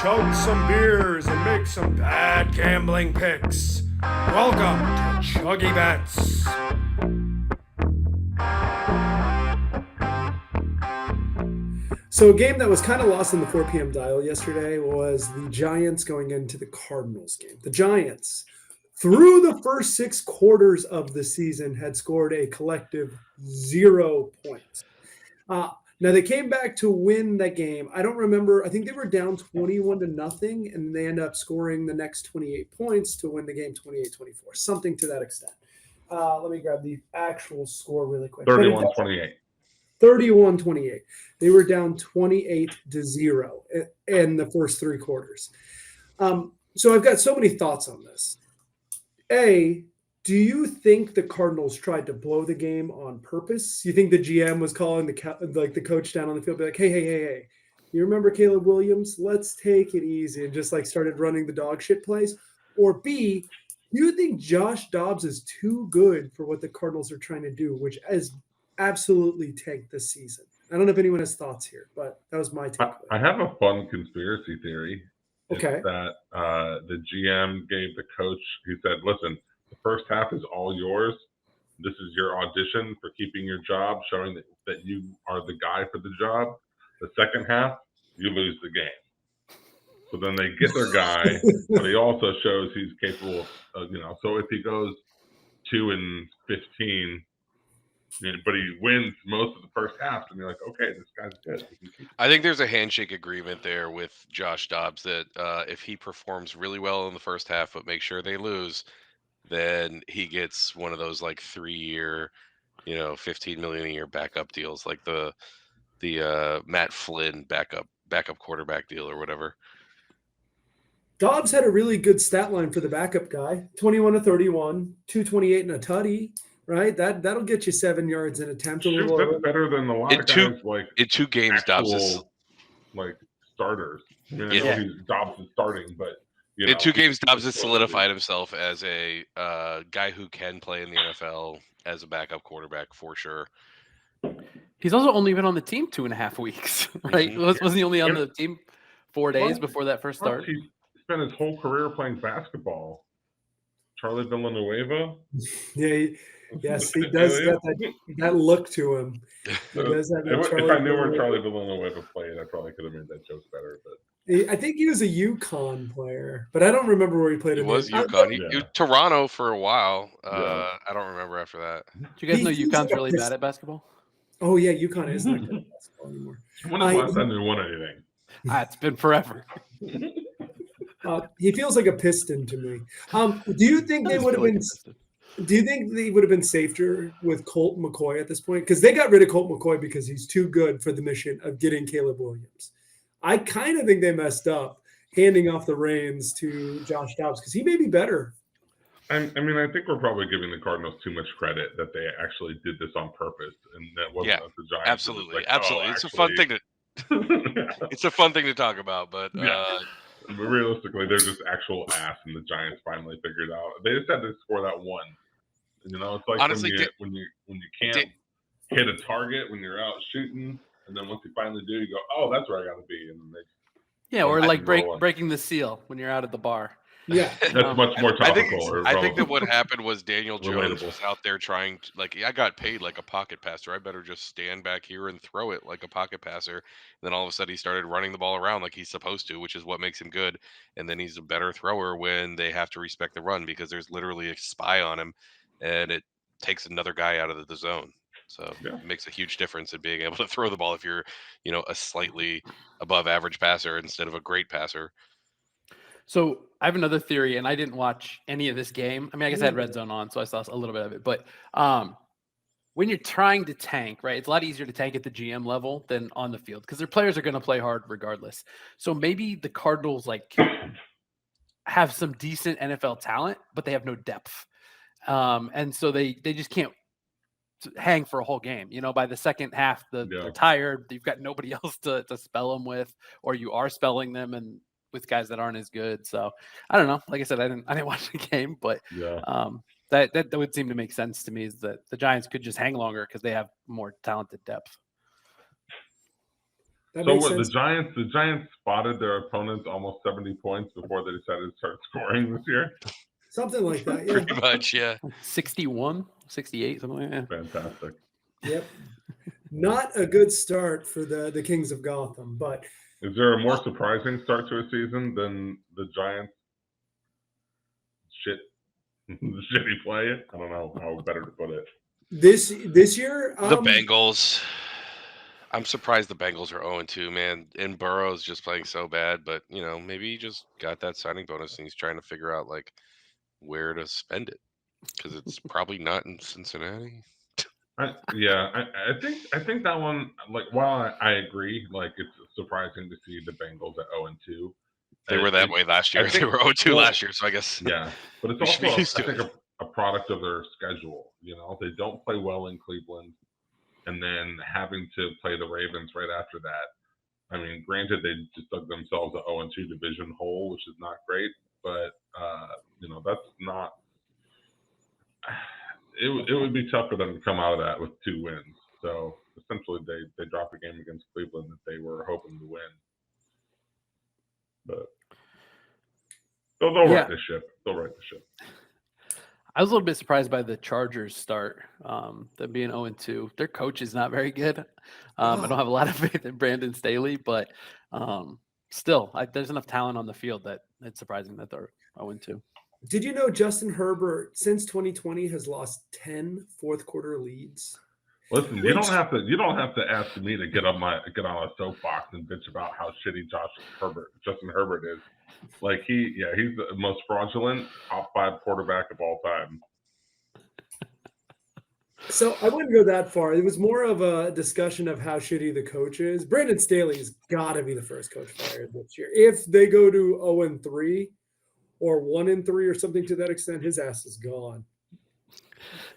chug some beers and make some bad gambling picks. Welcome to ChuggieBets. So a game that was kind of lost in the 4 p.m. dial yesterday was the Giants going into the Cardinals game. The Giants, through the first 6 quarters of the season, had scored a collective 0 points. Now they came back to win that game. I don't remember. I think they were down 21-0, and they end up scoring the next 28 points to win the game 28-24, something to that extent. Let me grab the actual score really quick. 31-28. 31-28. They were down 28-0 in the first 3 quarters. So I've got so many thoughts on this. A, do you think the Cardinals tried to blow the game on purpose? You think the GM was calling the coach down on the field, be like, hey, you remember Caleb Williams? Let's take it easy, and just started running the dog shit plays? Or B, do you think Josh Dobbs is too good for what the Cardinals are trying to do, which is absolutely tanked this season? I don't know if anyone has thoughts here, but that was my takeaway. I have a fun conspiracy theory. Okay. It's that the GM gave the coach, he said, listen, the first half is all yours. This is your audition for keeping your job, showing that you are the guy for the job. The second half, you lose the game. So then they get their guy, but he also shows he's capable of, so if he goes 2-15, but he wins most of the first half, and you're like, okay, this guy's good. I think there's a handshake agreement there with Josh Dobbs that if he performs really well in the first half, but make sure they lose, then he gets one of those 3-year, $15 million a year backup deals, like the Matt Flynn backup quarterback deal or whatever. Dobbs had a really good stat line for the backup guy: 21-31, 228 and a tutty. Right, that'll get you 7 yards an attempt. Shoot, that's better than a lot of guys in 2 games. Dobbs is starters. Dobbs is starting, but in 2 games, Dobbs has solidified himself as a guy who can play in the NFL as a backup quarterback for sure. He's also only been on the team 2.5 weeks, right? Mm-hmm. Wasn't he only on the team 4 days before that first start? He spent his whole career playing basketball. Charlie Villanueva. Yeah. Yes, he does that look to him. If I knew where Charlie Villanueva played, I probably could have made that joke better. But I think he was a UConn player, but I don't remember where he played. He was UConn. He was Toronto for a while. I don't remember after that. Do you guys know UConn's really bad at basketball? Oh yeah, UConn is not good at basketball anymore. When was the last time they won anything? It's been forever. He feels like a Piston to me. Do you think they would have been? Do you think they would have been safer with Colt McCoy at this point? Because they got rid of Colt McCoy because he's too good for the mission of getting Caleb Williams. I kind of think they messed up handing off the reins to Josh Dobbs because he may be better. I think we're probably giving the Cardinals too much credit that they actually did this on purpose, and that wasn't the Giants. Absolutely. It's a fun thing to. It's a fun thing to talk about, but. Realistically, they're just actual ass, and the Giants finally figured out. They just had to score that one. It's like honestly, when you can't hit a target when you're out shooting, and then once you finally do, you go, "Oh, that's where I got to be." And then or breaking the seal when you're out at the bar. Yeah, that's much more topical. I think that what happened was Daniel Jones was out there trying to, I got paid like a pocket passer. I better just stand back here and throw it like a pocket passer. And then all of a sudden he started running the ball around like he's supposed to, which is what makes him good. And then he's a better thrower when they have to respect the run because there's literally a spy on him, and it takes another guy out of the zone. So it makes a huge difference in being able to throw the ball if you're, a slightly above average passer instead of a great passer. So I have another theory, and I didn't watch any of this game. I guess I had Red Zone on, so I saw a little bit of it. But when you're trying to tank, right, it's a lot easier to tank at the GM level than on the field because their players are going to play hard regardless. So maybe the Cardinals have some decent NFL talent, but they have no depth. And so they just can't hang for a whole game. By the second half, they're tired. You've got nobody else to spell them with, or you are spelling them and with guys that aren't as good. So I don't know. Like I said, I didn't watch the game, but that would seem to make sense to me, is that the Giants could just hang longer because they have more talented depth. That So makes what? sense. The Giants spotted their opponents almost 70 points before they decided to start scoring this year. Something like that. Yeah. Pretty much, yeah. 61, 68, something like that. Fantastic. Yep. Not a good start for the Kings of Gotham, but Is there a more surprising start to a season than the Giants' shitty play? I don't know how better to put it. this year, The Bengals. I'm surprised the Bengals are 0-2, man. And Burrow's just playing so bad, but maybe he just got that signing bonus and he's trying to figure out like where to spend it because it's probably not in Cincinnati. I think that one, like, while I agree, like, it's surprising to see the Bengals at 0-2. They were that way last year. They were 0-2 last year, so I guess yeah. But it's we should be also, used to I think, a product of their schedule. They don't play well in Cleveland, and then having to play the Ravens right after that. I mean, granted, they just dug themselves an 0-2 division hole, which is not great, but that's not. It would be tough for them to come out of that with 2 wins. So essentially, they dropped a game against Cleveland that they were hoping to win. But they'll right the ship. They'll right the ship. I was a little bit surprised by the Chargers start, them being 0-2. Their coach is not very good. I don't have a lot of faith in Brandon Staley, but still, there's enough talent on the field that it's surprising that they're 0-2. Did you know Justin Herbert since 2020 has lost 10 fourth quarter leads? Listen, you don't have to ask me to get on a soapbox and bitch about how shitty Justin Herbert is. Like he's the most fraudulent top 5 quarterback of all time. So I wouldn't go that far. It was more of a discussion of how shitty the coach is. Brandon Staley's got to be the first coach fired this year. If they go to 0-3 or 1-3 or something to that extent, his ass is gone.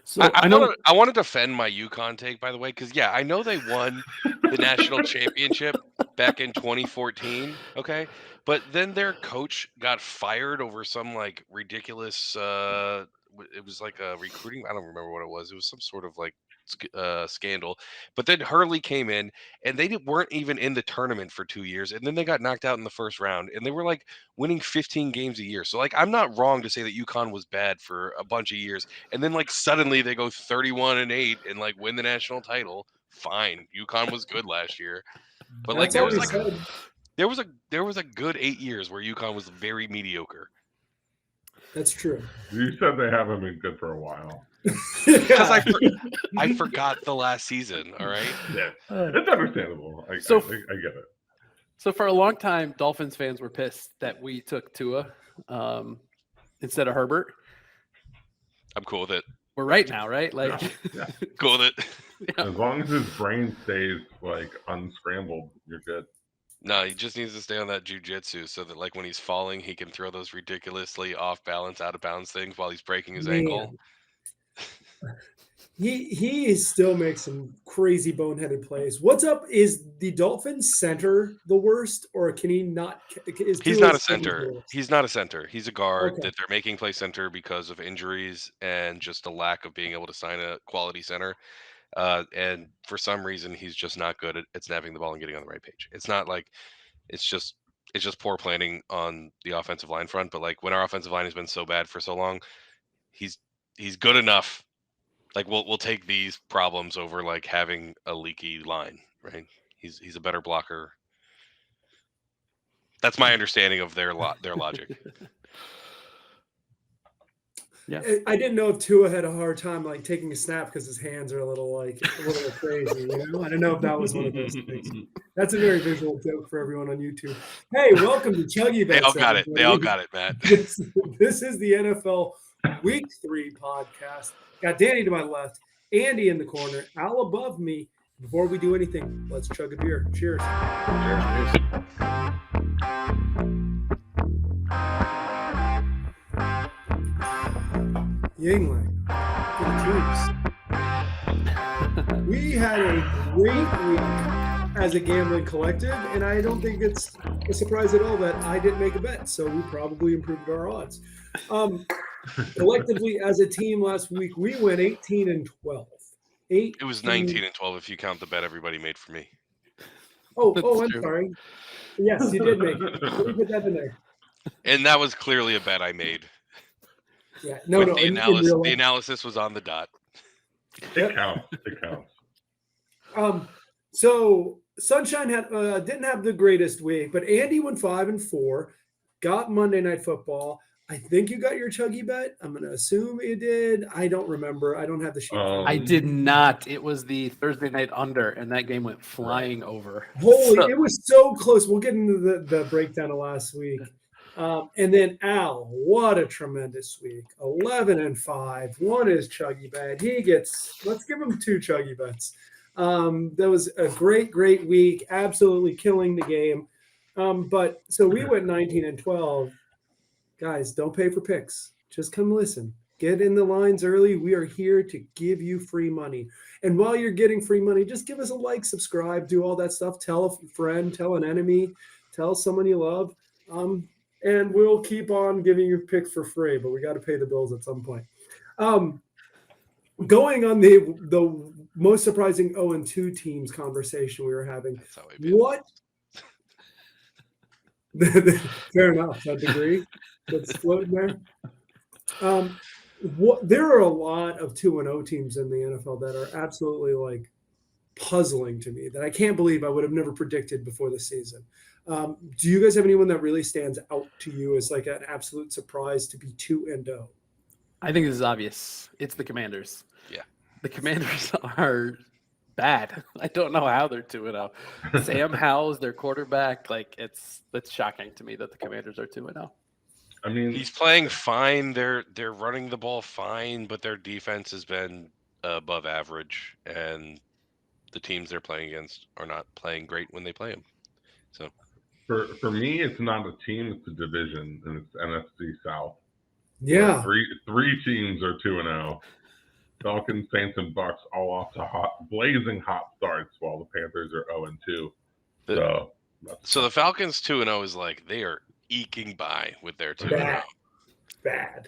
So I want to defend my UConn take, by the way, because I know they won the national championship back in 2014. Okay, but then their coach got fired over some like ridiculous. It was like a recruiting. I don't remember what it was. It was some sort of like scandal. But then Hurley came in, and they weren't even in the tournament for 2 years, and then they got knocked out in the first round, and they were like winning 15 games a year. So like, I'm not wrong to say that UConn was bad for a bunch of years, and then like suddenly they go 31-8 and like win the national title. Fine, UConn was good last year, but like there was a good 8 years where UConn was very mediocre. That's true. You said they haven't been good for a while. Because I forgot the last season. All right. Yeah, it's understandable. I get it. So for a long time, Dolphins fans were pissed that we took Tua instead of Herbert. I'm cool with it. We're right now, right? Like, yeah. Cool with it. Yeah. As long as his brain stays like unscrambled, you're good. No, he just needs to stay on that jujitsu so that like when he's falling, he can throw those ridiculously off balance, out of bounds things while he's breaking his ankle. He still makes some crazy boneheaded plays. What's up? Is the Dolphins center the worst, or can he not? He's not a center. He's not a center. He's a guard Okay. that they're making play center because of injuries and just a lack of being able to sign a quality center. And for some reason, he's just not good at snapping the ball and getting on the right page. It's not like it's just poor planning on the offensive line front. But like when our offensive line has been so bad for so long, he's good enough. Like we'll take these problems over like having a leaky line, right? He's a better blocker. That's my understanding of their logic. Yeah. I didn't know if Tua had a hard time like taking a snap because his hands are a little crazy. I don't know if that was one of those things. That's a very visual joke for everyone on YouTube. Hey, welcome to ChuggieBets. They all got it. They all got it, Matt. This is the NFL Week 3 podcast. Got Danny to my left, Andy in the corner, Al above me. Before we do anything, let's chug a beer. Cheers. Cheers. Yingling for the troops. We had a great week as a gambling collective, and I don't think it's a surprise at all that I didn't make a bet, so we probably improved our odds. Collectively, as a team last week, we went 18-12. It was 19-12 if you count the bet everybody made for me. I'm true. sorry. Yes, you did make it. Let me put that in there. And that was clearly a bet I made. Yeah, no, With no. the In analysis, real the life. analysis was on the dot. It counts. It counts. So Sunshine didn't have the greatest week, but Andy went 5-4, got Monday Night Football. I think you got your Chuggy bet. I'm going to assume you did. I don't remember. I don't have the sheet. I did not. It was the Thursday night under, and that game went flying over. Holy, it was so close. We'll get into the breakdown of last week. And then Al, what a tremendous week. 11-5. One is Chuggy bet. Let's give him 2 Chuggy bets. That was a great week. Absolutely killing the game. But so we went 19-12. Guys, don't pay for picks. Just come listen. Get in the lines early. We are here to give you free money. And while you're getting free money, just give us a like, subscribe, do all that stuff. Tell a friend, tell an enemy, tell someone you love. And we'll keep on giving you picks for free, but we got to pay the bills at some point. Going on the most surprising 0-2 teams conversation we were having. That's how I feel. What? Fair enough. That degree that's floating there. There are a lot of 2-0 teams in the NFL that are absolutely like puzzling to me that I can't believe I would have never predicted before the season. Do you guys have anyone that really stands out to you as like an absolute surprise to be 2-0? I think this is obvious. It's the Commanders. Yeah. The Commanders are bad. I don't know how they're 2-0. Sam Howell's their quarterback. Like that's shocking to me that the Commanders are 2-0. I mean, He's playing fine. They're running the ball fine, but their defense has been above average, and the teams they're playing against are not playing great when they play them. So for me, it's not a team; it's a division, and it's NFC South. Yeah. Three teams are 2-0. Falcons, Saints, and Bucks all off to blazing hot starts, while the Panthers are 0-2. So the Falcons 2-0 is like they are eking by with their 2-0. Bad.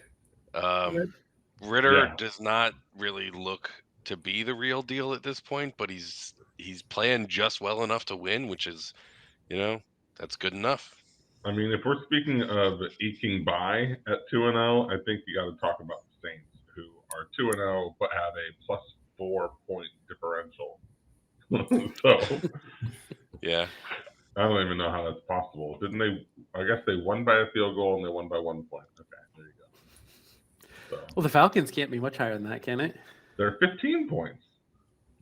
Ritter does not really look to be the real deal at this point, but he's playing just well enough to win, which is, that's good enough. I mean, if we're speaking of eking by at 2-0, I think you got to talk about the Saints, who are 2-0 but have a +4 point differential. So, yeah, I don't even know how that's possible. Didn't they? I guess they won by a field goal and they won by 1 point. Okay, there you go. So, Well, the Falcons can't be much higher than that, can it? they're 15 points.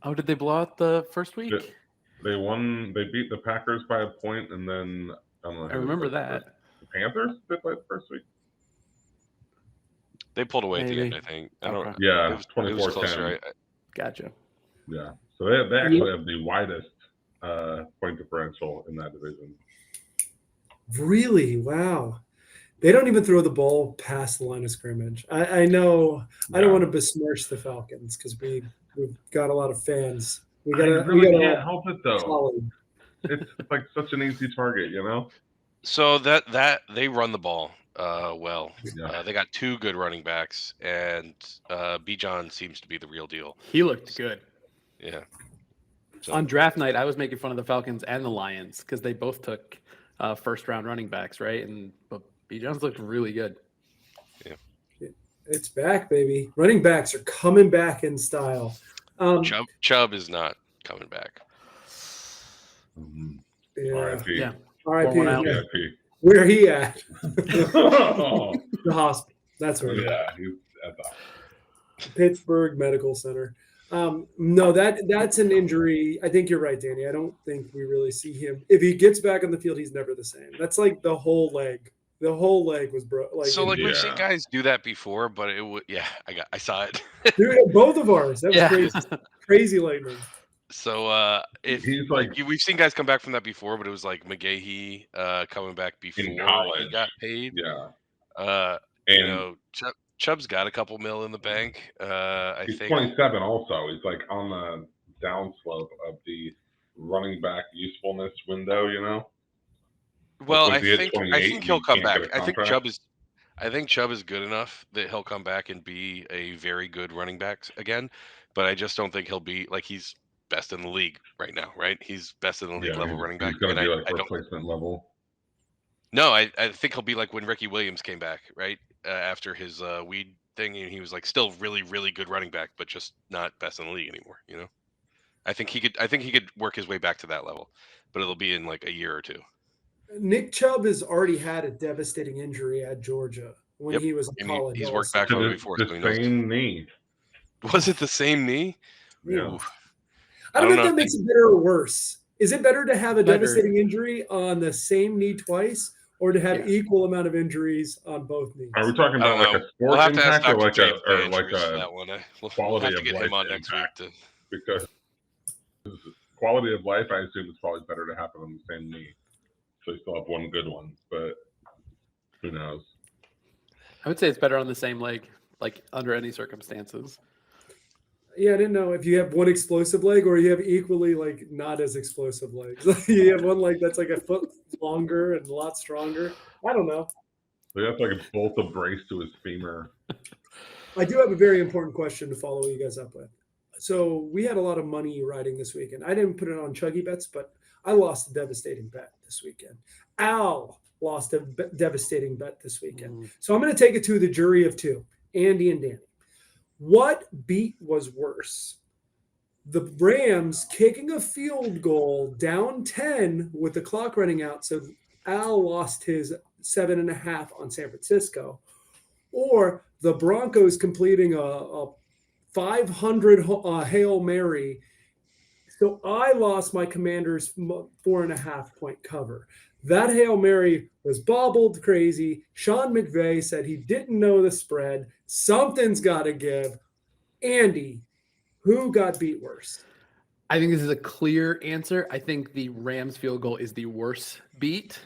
Oh, did they blow out the first week? They won. They beat the Packers by a point, and then I don't know. I remember that. The Panthers did play the first week. they pulled away at the Maybe. end, I think. I don't. Okay. Yeah, It was 24-10. closer. Gotcha. Yeah, so they actually have the widest point differential in that division. Really? Wow. They don't even throw the ball past the line of scrimmage. I know. I don't want to besmirch the Falcons because we've got a lot of fans. We got can't help it though. It's like such an easy target, So that they run the ball well. Yeah. They got 2 good running backs, and Bijan seems to be the real deal. He looked good. Yeah. So, On draft night, I was making fun of the Falcons and the Lions because they both took first-round running backs, right? But Bijan's looked really good. yeah. It's back, baby. Running backs are coming back in style. Chubb is not coming back. Yeah. R.I.P. Yeah. R.I.P. Pour one out. R.I.P. Where he at? Oh, The hospital. That's where he at. yeah, he's at the Pittsburgh Medical Center. No, that's an injury. I think you're right, Danny. I don't think we really see him. If he gets back on the field, he's never the same. That's like the whole leg. The whole leg was broke. We've seen guys do that before, but it would. Yeah, I saw it. Dude, both of ours. That was crazy. Crazy lightning. So he's like we've seen guys come back from that before, but it was like McGahee coming back before he got paid. Yeah. Chubb's got a couple mil in the bank. He's 27 also. He's like on the downslope of the running back usefulness window, Well, like I think he'll come back. I think Chubb is good enough that he'll come back and be a very good running back again. But I just don't think he'll be like he's best in the league right now, right? He's best in the league level running back. He's going to And be I like don't. replacement level. No, I think he'll be like when Ricky Williams came back, right? After his weed thing, and he was like still really, really good running back, but just not best in the league anymore. You know, I think he could work his way back to that level, but it'll be in like a year or two. Nick Chubb has already had a devastating injury at Georgia when Yep. he was in And college. he's worked also. back from it before, so he knows. Same knee. Was it the same knee? Yeah. Ooh. I don't know if that makes it better or worse. Is it better to have a devastating injury on the same knee twice, or to have equal amount of injuries on both knees? Are we talking about like a We'll sport have to ask impact or Dr. like James a like a that one. We'll quality have to of get life him on next week. impact? Because quality of life, I assume it's probably better to happen on the same knee, so you still have one good one. But who knows? I would say it's better on the same leg, like under any circumstances. Yeah, I didn't know if you have one explosive leg or you have equally like not as explosive legs. You have one leg that's like a foot longer and a lot stronger. I don't know. So he has like a bolt of brace to his femur. I do have a very important question to follow you guys up with. So we had a lot of money riding this weekend. I didn't put it on ChuggieBets, but I lost a devastating bet this weekend. Al lost a devastating bet this weekend. So I'm going to take it to the jury of two, Andy and Danny. What beat was worse? The Rams kicking a field goal down 10 with the clock running out, so Al lost his 7.5 on San Francisco, or the Broncos completing a 500 Hail Mary. So I lost my Commanders' 4.5 point cover. That Hail Mary was bobbled crazy. Sean McVay said he didn't know the spread. Something's got to give. Andy, who got beat worse? I think this is a clear answer. I think the Rams field goal is the worst beat,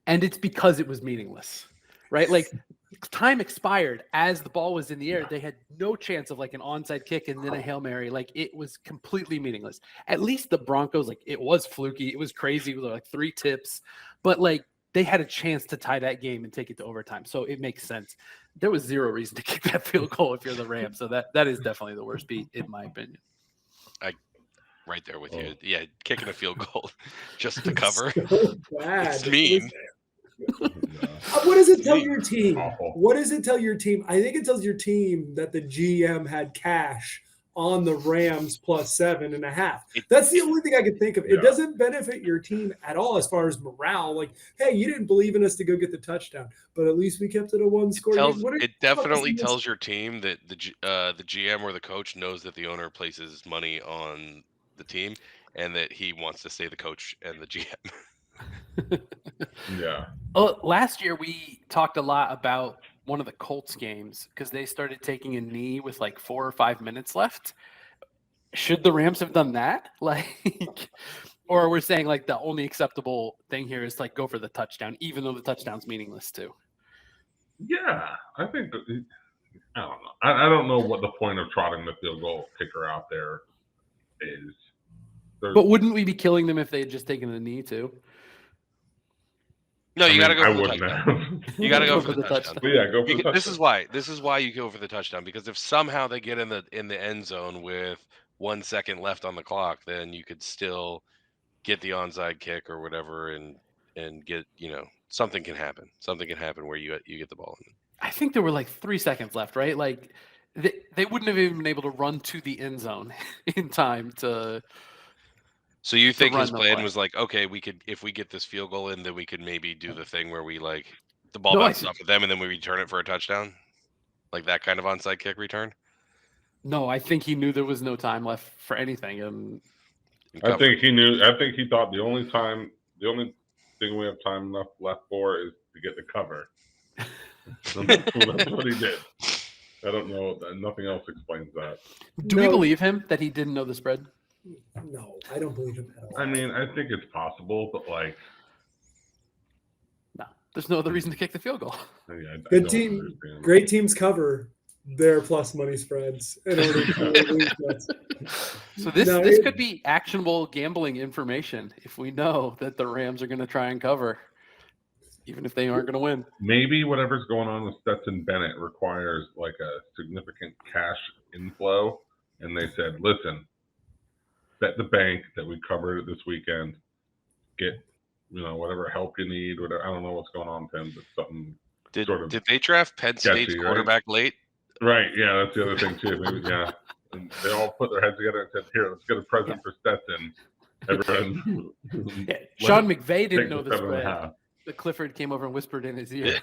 and it's because it was meaningless, right? Like time expired as the ball was in the air. They had no chance of like an onside kick and then a Hail Mary. Like it was completely meaningless. At least the Broncos, like it was fluky. It was crazy. It was like 3 tips, but like they had a chance to tie that game and take it to overtime. So it makes sense. There was zero reason to kick that field goal if you're the Rams. So that is definitely the worst beat in my opinion. Right there with you. Yeah, kicking a field goal just to cover. So bad. It's mean. What does it tell your team? Awful. What does it tell your team? I think it tells your team that the GM had cash on the Rams plus 7.5. That's the only thing I could think of. It doesn't benefit your team at all as far as morale. Like, hey, you didn't believe in us to go get the touchdown, but at least we kept it a 1-score game. It definitely tells your team that the GM or the coach knows that the owner places money on the team and that he wants to stay the coach and the GM. Yeah. Last year we talked a lot about one of the Colts games because they started taking a knee with like 4 or 5 minutes left. Should the Rams have done that? Like, or we're saying like the only acceptable thing here is like go for the touchdown, even though the touchdown's meaningless too. Yeah, I think I don't know. I don't know what the point of trotting the field goal kicker out there is. But wouldn't we be killing them if they had just taken the knee too? No, you got to go I for the wouldn't touchdown. have. You got to go for the touchdown. But yeah, go for the touchdown. This is why you go for the touchdown, because if somehow they get in the end zone with 1 second left on the clock, then you could still get the onside kick or whatever and get, something can happen. Something can happen where you get the ball in. I think there were like 3 seconds left, right? Like they wouldn't have even been able to run to the end zone in time to. So you think his plan was like, okay, if we get this field goal in, then we could maybe do the thing where we like the ball bounces off of them and then we return it for a touchdown, like that kind of onside kick return? No, I think he knew there was no time left for anything, and I think he knew. I think he thought the only thing we have time left for is to get the cover. That's what he did. I don't know. Nothing else explains that. Do we believe him that he didn't know the spread? No, I don't believe him at all. I mean, I think it's possible, but like, no, there's no other reason to kick the field goal. Good team, understand. Great teams cover their plus money spreads in order to lose bets. So this could be actionable gambling information if we know that the Rams are going to try and cover, even if they aren't going to win. Maybe whatever's going on with Stetson Bennett requires like a significant cash inflow, and they said, "Listen, bet the bank that we covered it this weekend. Get, whatever help you need. Whatever. I don't know what's going on, Tim, but something sort of Did they draft Penn State's sketchy, quarterback late? Right. Yeah, that's the other thing too. Maybe And they all put their heads together and said, "Here, let's get a present for Stetson." Everyone. Sean McVay didn't know the 7.5. spread. But Clifford came over and whispered in his ear.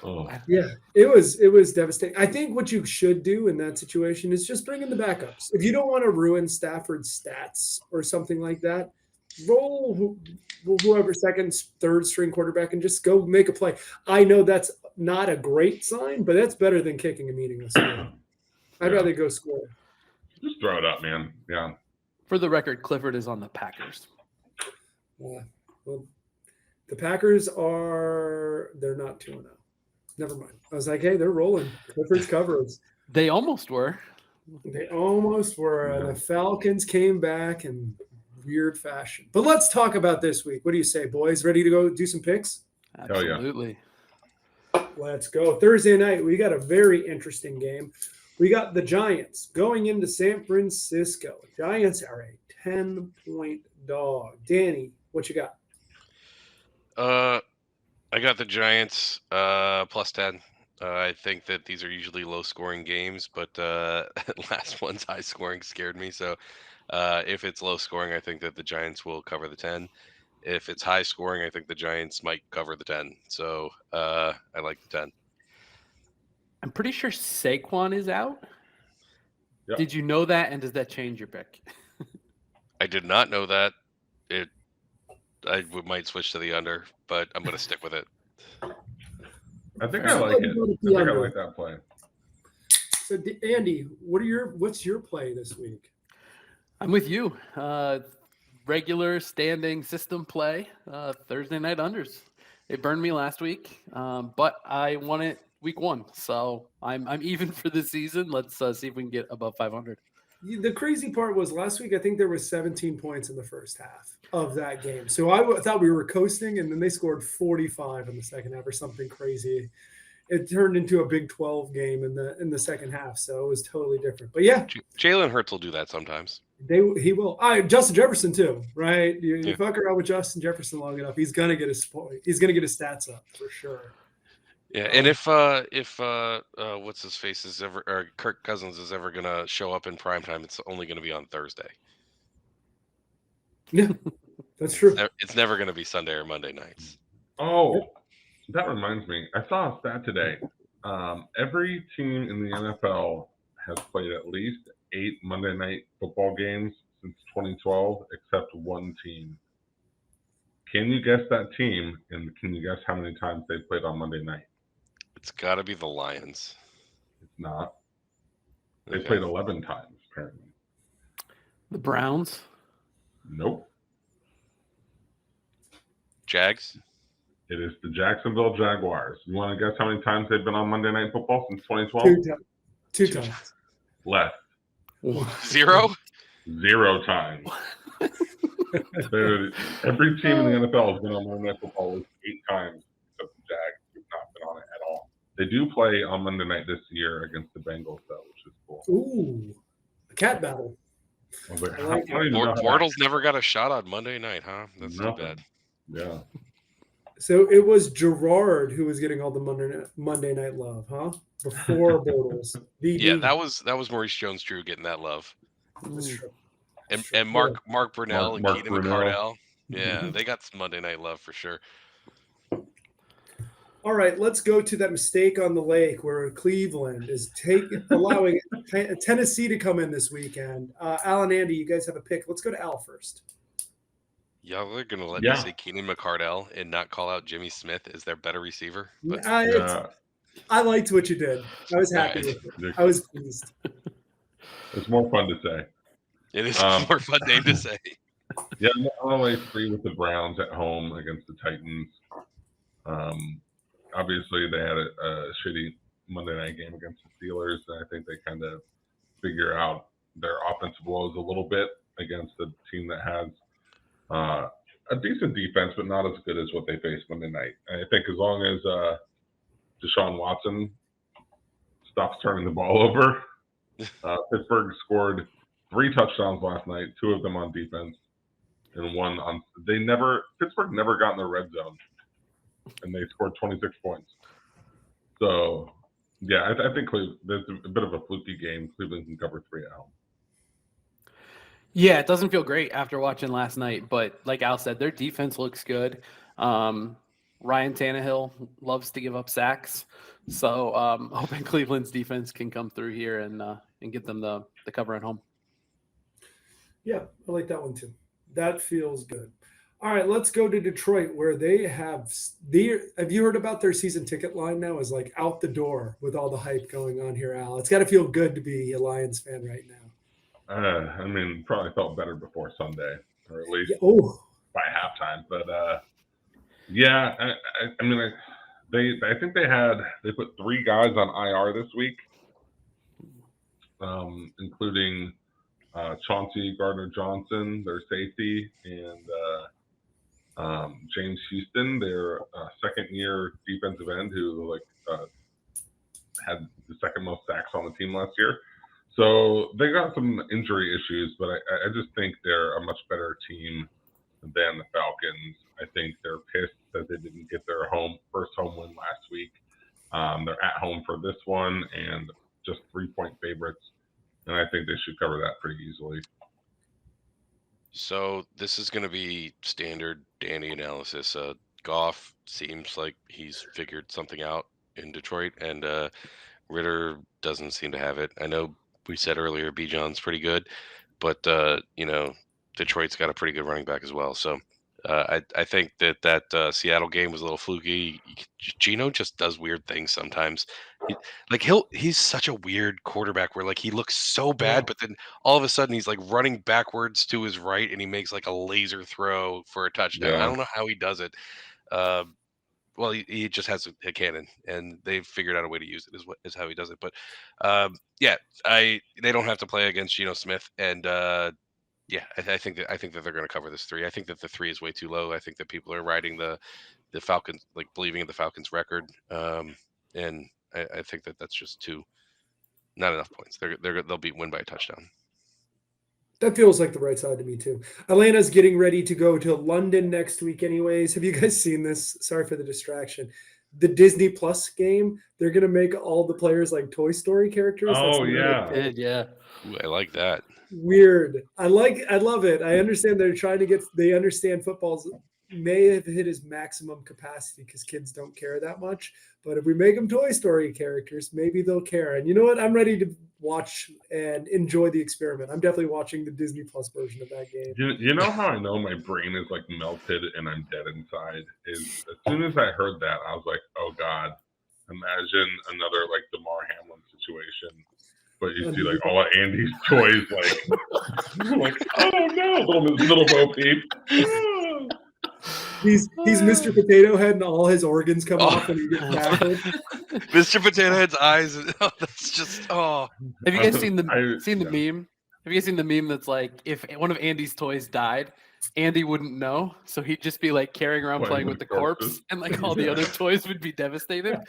Oh. Yeah, it was devastating. I think what you should do in that situation is just bring in the backups. If you don't want to ruin Stafford's stats or something like that, roll whoever second, third string quarterback and just go make a play. I know that's not a great sign, but that's better than kicking a meaningless game. I'd rather go score. Just throw it up, man. Yeah. For the record, Clifford is on the Packers. Well, the Packers they're not 2-0. Never mind. I was like, hey, they're rolling. Clifford's coverage. They almost were. They almost were. The Falcons came back in weird fashion. But let's talk about this week. What do you say, boys? Ready to go do some picks? Absolutely. Let's go. Thursday night, we got a very interesting game. We got the Giants going into San Francisco. Giants are a 10-point dog. Danny, what you got? I got the Giants plus 10. I think that these are usually low-scoring games, but last one's high-scoring scared me. So if it's low-scoring, I think that the Giants will cover the 10. If it's high-scoring, I think the Giants might cover the 10. So I like the 10. I'm pretty sure Saquon is out. Yep. Did you know that, and does that change your pick? I did not know that. I might switch to the under, but I'm going to stick with it. I think I like it. I think I like that play. So, Andy, what's your play this week? I'm with you. Regular standing system play. Thursday night unders. It burned me last week, but I won it week 1, so I'm even for the season. Let's see if we can get above 500. The crazy part was last week, I think there was 17 points in the first half of that game. So I thought we were coasting, and then they scored 45 in the second half or something crazy. It turned into a Big 12 game in the second half, so it was totally different. But yeah, Jalen Hurts will do that sometimes. He will. Justin Jefferson too, right? You fuck around with Justin Jefferson long enough, he's gonna get his stats up for sure. Yeah, and if what's his face is ever, or Kirk Cousins is ever gonna show up in primetime, it's only gonna be on Thursday. Yeah, that's true. It's never gonna be Sunday or Monday nights. Oh, that reminds me. I saw a stat today. Every team in the NFL has played at least 8 Monday Night Football games since 2012, except one team. Can you guess that team? And can you guess how many times they played on Monday night? It's got to be the Lions. It's not. They Okay. played 11 times, apparently. The Browns. Nope. Jags. It is the Jacksonville Jaguars. You want to guess how many times they've been on Monday Night Football since 2012? Two times. Less. 0. 0 times. Every team in the NFL has been on Monday Night Football at least 8 times, except the Jags have not been on it at all. They do play on Monday night this year against the Bengals, though, which is cool. Ooh, a cat battle. I was like, I like I don't even know how that- Bortles never got a shot on Monday night, huh? That's too Nothing. bad. Yeah. So it was Gerard who was getting all the Monday night love, huh? Before Bortles. Yeah, that was Maurice Jones-Drew getting that love, That's true. and Mark Brunell and Mark Keenan Brunell. McCardell. Yeah, they got some Monday night love for sure. All right, let's go to that mistake on the lake where Cleveland is allowing Tennessee to come in this weekend. Al and Andy, you guys have a pick. Let's go to Al first. Y'all are gonna let Yeah. me say Keenan McCardell and not call out Jimmy Smith as their better receiver. But I liked what you did. I was happy Right. with it. I was pleased. It's more fun to say. it is a more fun name to say. Yeah, I'm always free with the Browns at home against the Titans. Obviously, they had a shitty Monday night game against the Steelers, and I think they kind of figure out their offensive woes a little bit against a team that has a decent defense, but not as good as what they faced Monday night. And I think as long as Deshaun Watson stops turning the ball over, Pittsburgh scored 3 touchdowns last night, 2 of them on defense, and 1 on. Pittsburgh never got in the red zone, and they scored 26 points. So, yeah, I think there's a bit of a fluky game. Cleveland can cover 3 at home. Yeah, it doesn't feel great after watching last night, but like Al said, their defense looks good. Ryan Tannehill loves to give up sacks, so hoping Cleveland's defense can come through here and get them the cover at home. Yeah, I like that one too. That feels good. All right, let's go to Detroit, where they have you heard about their season ticket line now is like out the door with all the hype going on here, Al. It's got to feel good to be a Lions fan right now. I mean, probably felt better before Sunday, or at least by halftime. But yeah, I mean, I think they put 3 guys on IR this week, including Chauncey Gardner-Johnson, their safety, and James Houston, their second-year defensive end, who had the second most sacks on the team last year. So they got some injury issues, but I just think they're a much better team than the Falcons. I think they're pissed that they didn't get their first home win last week. They're at home for this one and just 3-point favorites, and I think they should cover that pretty easily. So this is going to be standard Danny analysis. Goff seems like he's figured something out in Detroit, and Ritter doesn't seem to have it. I know we said earlier Bijan's pretty good, but Detroit's got a pretty good running back as well. So I think that Seattle game was a little fluky. Geno just does weird things sometimes. He's such a weird quarterback where he looks so bad, but then all of a sudden he's running backwards to his right and he makes a laser throw for a touchdown. Yeah. I don't know how he does it. Well, he just has a cannon, and they've figured out a way to use it. Is how he does it. But they don't have to play against Geno Smith, and I think that they're going to cover this 3. I think that the 3 is way too low. I think that people are riding the Falcons, believing in the Falcons' record, and I think that that's just not enough points. They'll win by a touchdown. That feels like the right side to me too. Atlanta's getting ready to go to London next week anyways. Have you guys seen this? Sorry for the distraction. The Disney Plus game, they're going to make all the players like Toy Story characters. Oh, yeah. Yeah. Ooh, I like that. Weird. I love it. I understand they understand football's may have hit his maximum capacity because kids don't care that much. But if we make them Toy Story characters, maybe they'll care. And you know what? I'm ready to watch and enjoy the experiment. I'm definitely watching the Disney Plus version of that game. You know how I know my brain is melted and I'm dead inside? Is as soon as I heard that, I was like, oh God, imagine another DeMar Hamlin situation. But you see all of Andy's toys oh no, little Bo Peep. He's Mr. Potato Head and all his organs come off and he gets tackled. Mr. Potato Head's eyes. That's just Have you guys seen the meme? Have you guys seen the meme that's if one of Andy's toys died, Andy wouldn't know, so he'd just be carrying around playing with the corpse, and all the other toys would be devastated.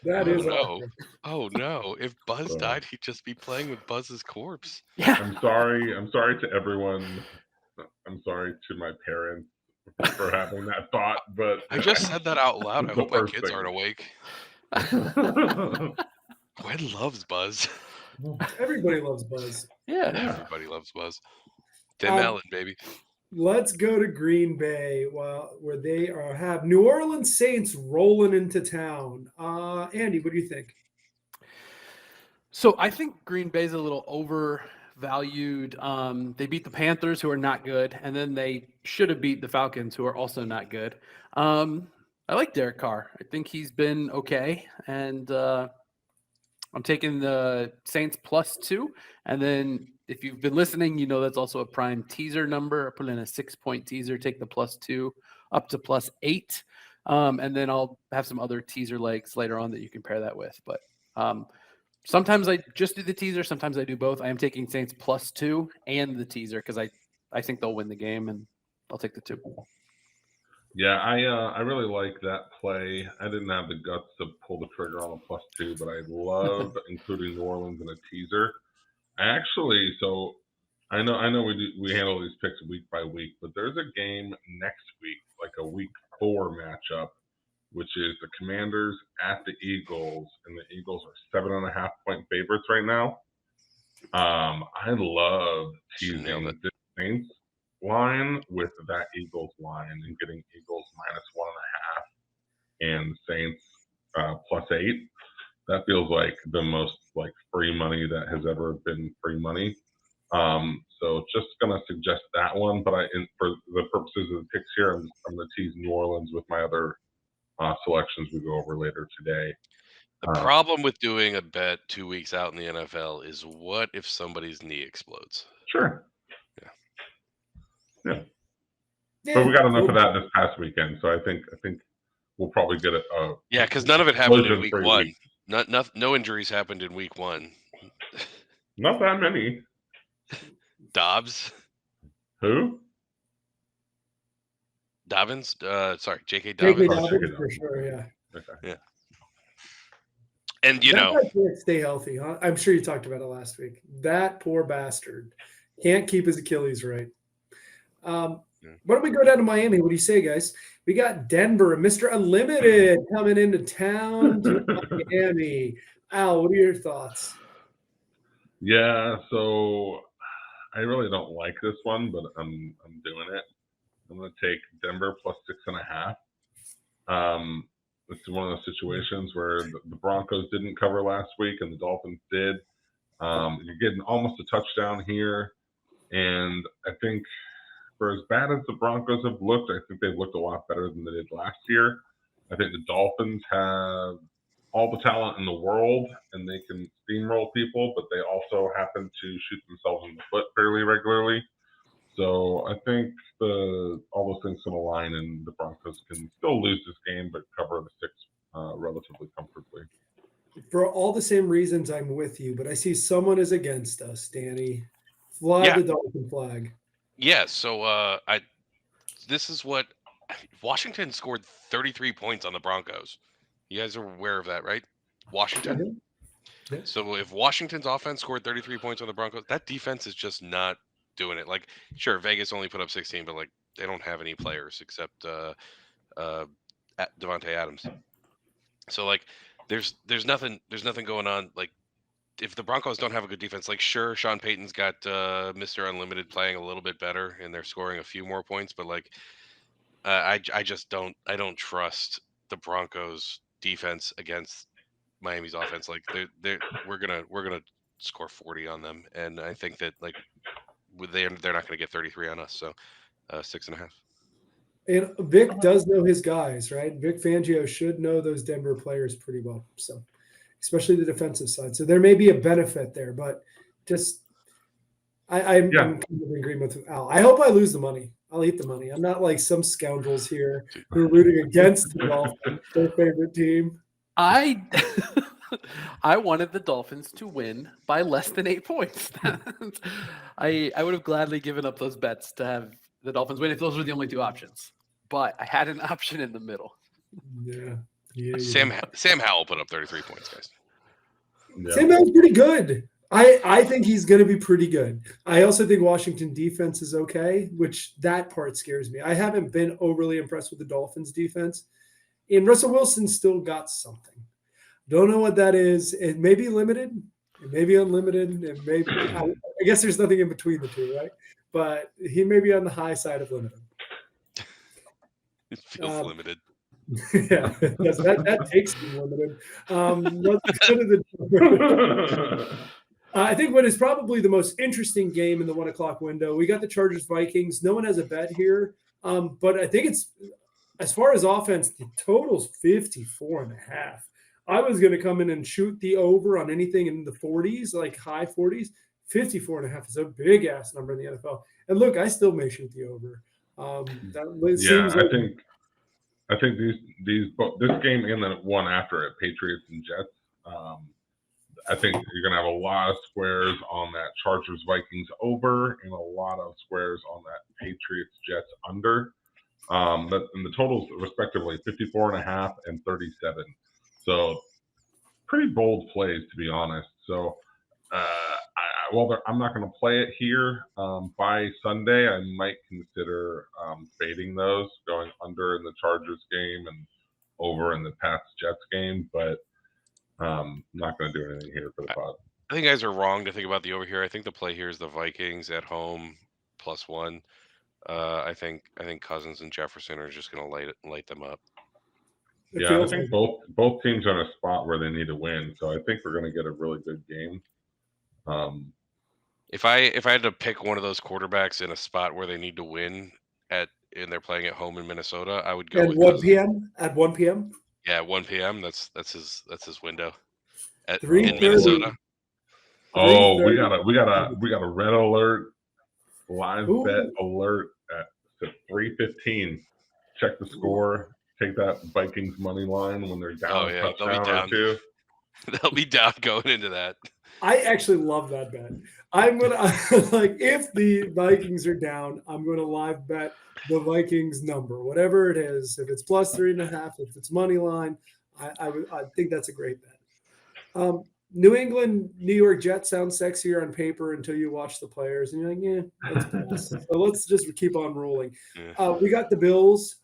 That is awesome. Oh no! If Buzz died, he'd just be playing with Buzz's corpse. Yeah. I'm sorry to everyone. I'm sorry to my parents for having that thought, but I just said that out loud. I hope my kids aren't awake. Gwen loves Buzz. Everybody loves Buzz. Yeah. Everybody loves Buzz. Tim Allen, baby. Let's go to Green Bay, where they have New Orleans Saints rolling into town. Andy, what do you think? So I think Green Bay's a little overvalued. They beat the Panthers, who are not good, and then they should have beat the Falcons, who are also not good. I like Derek Carr. I think he's been okay, and I'm taking the Saints +2, and then if you've been listening, you know that's also a prime teaser number. I put in a 6-point teaser, take the +2 up to +8, and then I'll have some other teaser legs later on that you can pair that with. But sometimes I just do the teaser, sometimes I do both. I am taking Saints +2 and the teaser because I think they'll win the game, and I'll take the 2. Yeah, I really like that play. I didn't have the guts to pull the trigger on a +2, but I love including New Orleans in a teaser. So I know we handle these picks week by week, but there's a game next week, like a week 4 matchup, which is the Commanders at the Eagles, and the Eagles are 7.5-point favorites right now. I love Nailed teasing it. this Saints line with that Eagles line and getting Eagles -1.5 and Saints +8. That feels like the most like free money that has ever been free money. So just gonna suggest that one, but for the purposes of the picks here, I'm gonna tease New Orleans with my other selections we go over later today. The problem with doing a bet 2 weeks out in the NFL is what if somebody's knee explodes? Sure. Yeah, But we got enough of that this past weekend, so I think we'll probably get it. Yeah, because none of it happened in week explosion-free 1. week. No injuries happened in week 1. Not that many. Dobbs, Who? Dobbins, sorry, J.K. J.K. Dobbins. Dobbins for sure. Yeah. Okay. And That guy can't stay healthy, huh? I'm sure you talked about it last week. That poor bastard can't keep his Achilles right. Why don't we go down to Miami? What do you say, guys? We got Denver, Mr. Unlimited coming into town to Miami. Al, what are your thoughts? Yeah, so I really don't like this one, but I'm doing it. I'm going to take Denver +6.5. It's one of those situations where the Broncos didn't cover last week and the Dolphins did. You're getting almost a touchdown here, and I think for as bad as the Broncos have looked, I think they've looked a lot better than they did last year. I think the Dolphins have all the talent in the world and they can steamroll people, but they also happen to shoot themselves in the foot fairly regularly. So I think all those things can align and the Broncos can still lose this game but cover the 6 relatively comfortably. For all the same reasons, I'm with you, but I see someone is against us, Danny. Fly the Dolphin flag. Yeah, so this is what Washington scored 33 points on the Broncos. You guys are aware of that, right? Washington. Yeah. So if Washington's offense scored 33 points on the Broncos, that defense is just not doing it. Like, sure, Vegas only put up 16, but like they don't have any players except Devontae Adams. So like there's nothing going on. Like if the Broncos don't have a good defense, like sure, Sean Payton's got Mr. Unlimited playing a little bit better and they're scoring a few more points, but like I just don't trust the Broncos defense against Miami's offense. Like we're gonna score 40 on them, and I think that like they're not gonna get 33 on us. So 6.5. And Vic does know his guys, right? Vic Fangio should know those Denver players pretty well. So, especially the defensive side. So there may be a benefit there, but just I'm kind of in agreement with Al. I hope I lose the money. I'll eat the money. I'm not like some scoundrels here who are rooting against the Dolphins, their favorite team. I wanted the Dolphins to win by less than 8 points. I would have gladly given up those bets to have the Dolphins win if those were the only 2 options. But I had an option in the middle. Yeah. Sam Howell put up 33 points, guys. Yeah. Sam Howell's pretty good. I think he's going to be pretty good. I also think Washington defense is okay, which that part scares me. I haven't been overly impressed with the Dolphins defense. And Russell Wilson still got something. Don't know what that is. It may be limited. It may be unlimited. It may be, I guess there's nothing in between the two, right? But he may be on the high side of limited. It feels limited. Yeah, that takes me limited. Let's go to the I think what is probably the most interesting game in the 1 o'clock window. We got the Chargers Vikings. No one has a bet here, but I think it's as far as offense, the total's 54.5. I was going to come in and shoot the over on anything in the 40s, like high 40s. 54.5 is a big ass number in the NFL. And look, I still may shoot the over. I think this game and the one after it, Patriots and Jets. I think you're going to have a lot of squares on that Chargers Vikings over and a lot of squares on that Patriots Jets under. And the totals respectively 54.5 and 37. So pretty bold plays, to be honest. So I'm not going to play it here. By Sunday, I might consider fading those, going under in the Chargers game and over in the Pats Jets game, but I'm not going to do anything here for the pod. I think you guys are wrong to think about the over here. I think the play here is the Vikings at home +1. I think Cousins and Jefferson are just going to light them up. Yeah, I think both teams are in a spot where they need to win, so I think we're going to get a really good game. If I had to pick one of those quarterbacks in a spot where they need to win and they're playing at home in Minnesota, I would go at with 1 Cousins. p.m. At 1 p.m. Yeah, 1 p.m. That's his window in 3:30. Minnesota. Oh, we got a red alert, live bet alert at 3:15. Check the score. Take that Vikings money line when they're down a touchdown or two. They'll be down going into that. I actually love that bet. I'm gonna like if the Vikings are down, I'm gonna live bet the Vikings number, whatever it is. If it's +3.5, if it's money line, I think that's a great bet. New England, New York Jets sound sexier on paper until you watch the players, and you're like, yeah, let's pass. So let's just keep on rolling. We got the Bills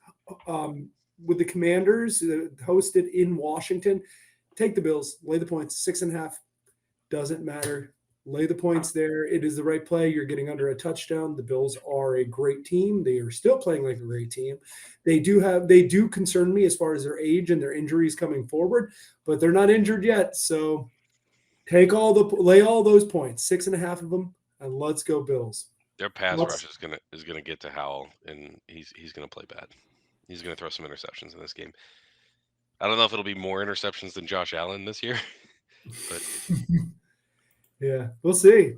with the Commanders hosted in Washington. Take the Bills, lay the points, 6.5. Doesn't matter. Lay the points there. It is the right play. You're getting under a touchdown. The Bills are a great team. They are still playing like a great team. They do concern me as far as their age and their injuries coming forward, but they're not injured yet. So lay all those points, 6.5 of them, and let's go Bills. Their pass rush is gonna get to Howell, and he's gonna play bad. He's gonna throw some interceptions in this game. I don't know if it'll be more interceptions than Josh Allen this year, but yeah, we'll see.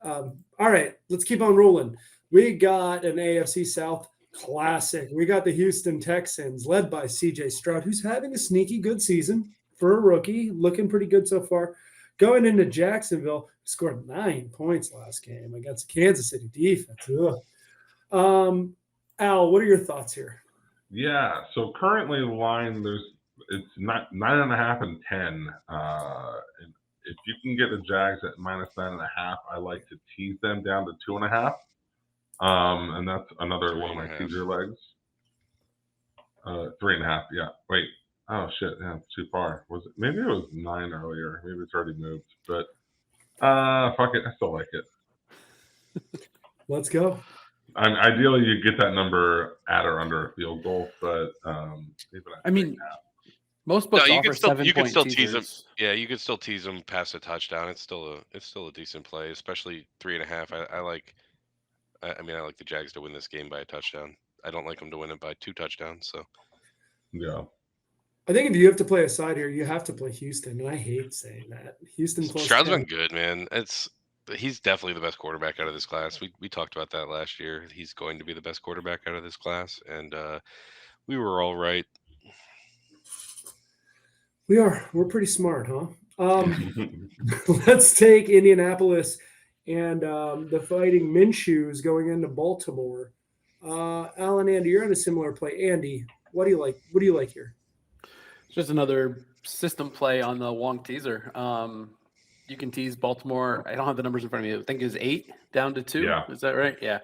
All right, let's keep on rolling. We got an AFC South classic. We got the Houston Texans led by CJ Stroud, who's having a sneaky good season for a rookie, looking pretty good so far. Going into Jacksonville, scored 9 points last game against Kansas City defense. Al, what are your thoughts here? Yeah, so currently the line it's 9.5 and 10. And if you can get the Jags at -9.5, I like to tease them down to 2.5. And that's another one of my teaser legs. 3.5, yeah. Wait. Oh shit, yeah, it's too far. Maybe it was 9 earlier. Maybe it's already moved. But fuck it, I still like it. Let's go. Ideally, you get that number at or under a field goal, but most books offer 7 you can still tease teasers. them. Yeah, you can still tease them past a touchdown. It's still a decent play, especially 3.5. I like the Jags to win this game by a touchdown. I don't like them to win it by 2 touchdowns. So yeah. I think if you have to play a side here, you have to play Houston, and I hate saying that. Houston Stroud's been good, man. He's definitely the best quarterback out of this class. We talked about that last year. He's going to be the best quarterback out of this class, and we were all right. We are. We're pretty smart, huh? Let's take Indianapolis and the Fighting Minshews going into Baltimore. Al and Andy, you're on a similar play. Andy, what do you like? What do you like here? Just another system play on the Wong teaser. You can tease Baltimore. I don't have the numbers in front of me. I think it was 8 down to 2. Yeah. Is that right? Yeah.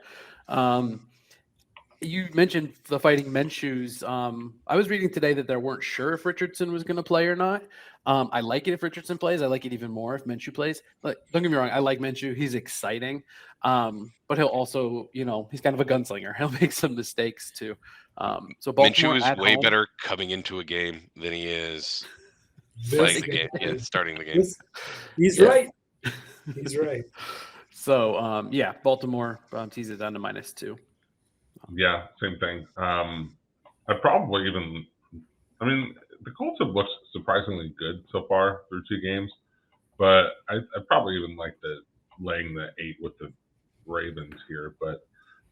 You mentioned the Fighting Minshew's. I was reading today that they weren't sure if Richardson was going to play or not. I like it if Richardson plays. I like it even more if Minshew plays. But don't get me wrong. I like Minshew. He's exciting. But he'll also, he's kind of a gunslinger. He'll make some mistakes too. So Baltimore Minshew is way home, better coming into a game than he is playing the game. Yeah, starting the game. He's right. He's right. So Baltimore tease it down to -2. Yeah, same thing. I'd probably the Colts have looked surprisingly good so far through 2 games, but I'd probably even like laying the 8 with the Ravens here, but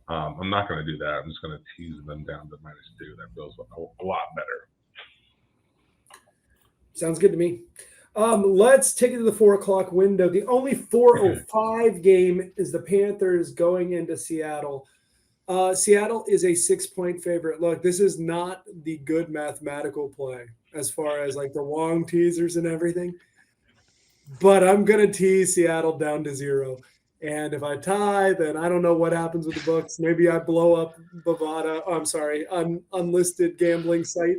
I'm not going to do that. I'm just going to tease them down to -2. That feels a lot better. Sounds good to me. Let's take it to the 4:00 window. The only 4:05 game is the Panthers going into Seattle. Seattle is a 6-point favorite. Look, this is not the good mathematical play as far as like the long teasers and everything. But I'm going to tease Seattle down to 0. And if I tie, then I don't know what happens with the books. Maybe I blow up Bovada. I'm sorry, unlisted gambling site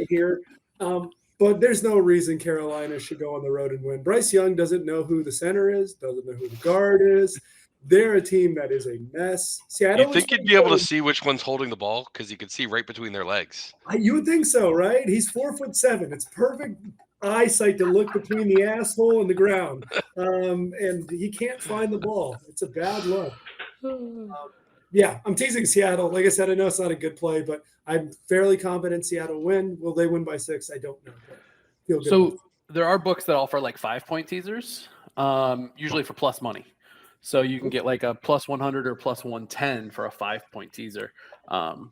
here. But there's no reason Carolina should go on the road and win. Bryce Young doesn't know who the center is, doesn't know who the guard is. They're a team that is a mess. You think you'd be able to see which one's holding the ball because you could see right between their legs? You would think so, right? He's 4'7". It's perfect eyesight to look between the asshole and the ground, and he can't find the ball. It's a bad look. Yeah, I'm teasing Seattle. Like I said, I know it's not a good play, but I'm fairly confident Seattle win. Will they win by 6? I don't know. Feel good. So there are books that offer like 5-point teasers, usually for plus money. So you can get like a plus 100 or plus 110 for a 5-point teaser. So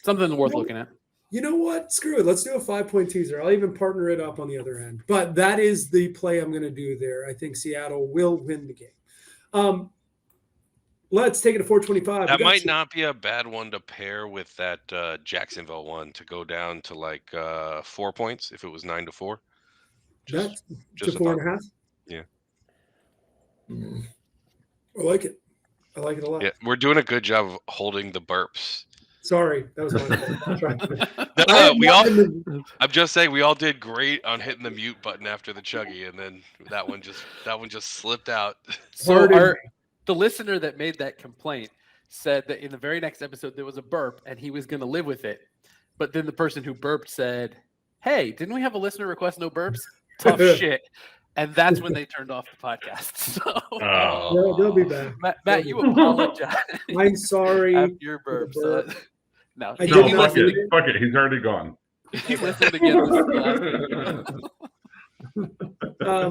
something worth looking at. You know what? Screw it. Let's do a 5-point teaser. I'll even partner it up on the other end. But that is the play I'm going to do there. I think Seattle will win the game. Let's take it to 425. That might not be a bad one to pair with that Jacksonville one to go down to like 4 points if it was 9-4. That's to 4.5? Yeah. I like it. I like it a lot. Yeah, we're doing a good job of holding the burps. Sorry, that was my fault. I'm just saying we all did great on hitting the mute button after the chuggy, and then that one just slipped out. So the listener that made that complaint said that in the very next episode there was a burp and he was going to live with it, but then the person who burped said, "Hey, didn't we have a listener request no burps? Tough shit." And that's when they turned off the podcast. So they'll be back. Matt, you apologize. I'm sorry. After your burps. No, fuck it. He's already gone. He listened again.